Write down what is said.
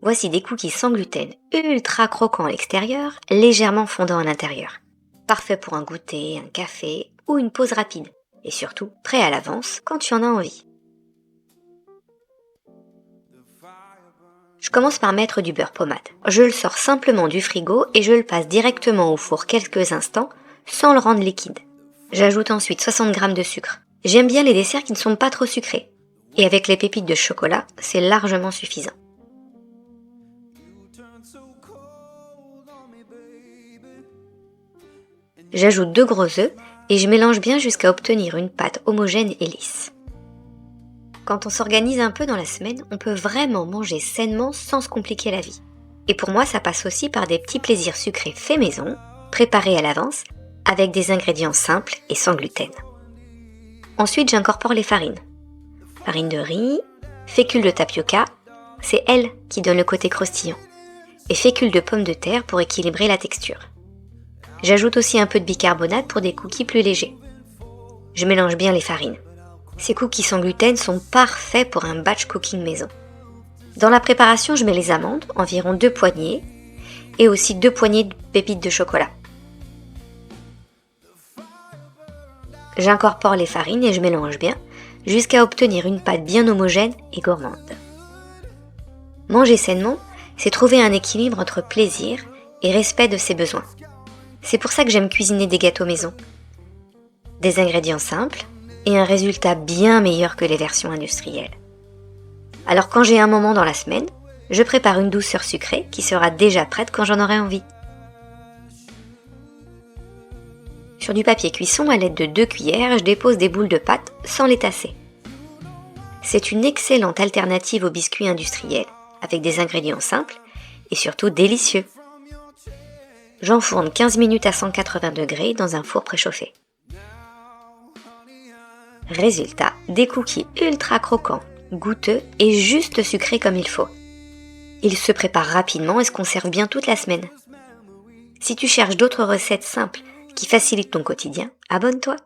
Voici des cookies sans gluten, ultra croquants à l'extérieur, légèrement fondants à l'intérieur. Parfait pour un goûter, un café ou une pause rapide. Et surtout, prêt à l'avance quand tu en as envie. Je commence par mettre du beurre pommade. Je le sors simplement du frigo et je le passe directement au four quelques instants sans le rendre liquide. J'ajoute ensuite 60 g de sucre. J'aime bien les desserts qui ne sont pas trop sucrés. Et avec les pépites de chocolat, c'est largement suffisant. J'ajoute 2 gros œufs et je mélange bien jusqu'à obtenir une pâte homogène et lisse. Quand on s'organise un peu dans la semaine, on peut vraiment manger sainement sans se compliquer la vie. Et pour moi, ça passe aussi par des petits plaisirs sucrés faits maison, préparés à l'avance, avec des ingrédients simples et sans gluten. Ensuite, j'incorpore les farines. Farine de riz, fécule de tapioca, c'est elle qui donne le côté croustillant, et fécule de pommes de terre pour équilibrer la texture. J'ajoute aussi un peu de bicarbonate pour des cookies plus légers. Je mélange bien les farines. Ces cookies sans gluten sont parfaits pour un batch cooking maison. Dans la préparation, je mets les amandes, environ 2 poignées, et aussi 2 poignées de pépites de chocolat. J'incorpore les farines et je mélange bien, jusqu'à obtenir une pâte bien homogène et gourmande. Manger sainement, c'est trouver un équilibre entre plaisir et respect de ses besoins. C'est pour ça que j'aime cuisiner des gâteaux maison. Des ingrédients simples et un résultat bien meilleur que les versions industrielles. Alors quand j'ai un moment dans la semaine, je prépare une douceur sucrée qui sera déjà prête quand j'en aurai envie. Sur du papier cuisson, à l'aide de 2 cuillères, je dépose des boules de pâte sans les tasser. C'est une excellente alternative aux biscuits industriels, avec des ingrédients simples et surtout délicieux. J'enfourne 15 minutes à 180 degrés dans un four préchauffé. Résultat, des cookies ultra croquants, goûteux et juste sucrés comme il faut. Ils se préparent rapidement et se conservent bien toute la semaine. Si tu cherches d'autres recettes simples qui facilitent ton quotidien, abonne-toi.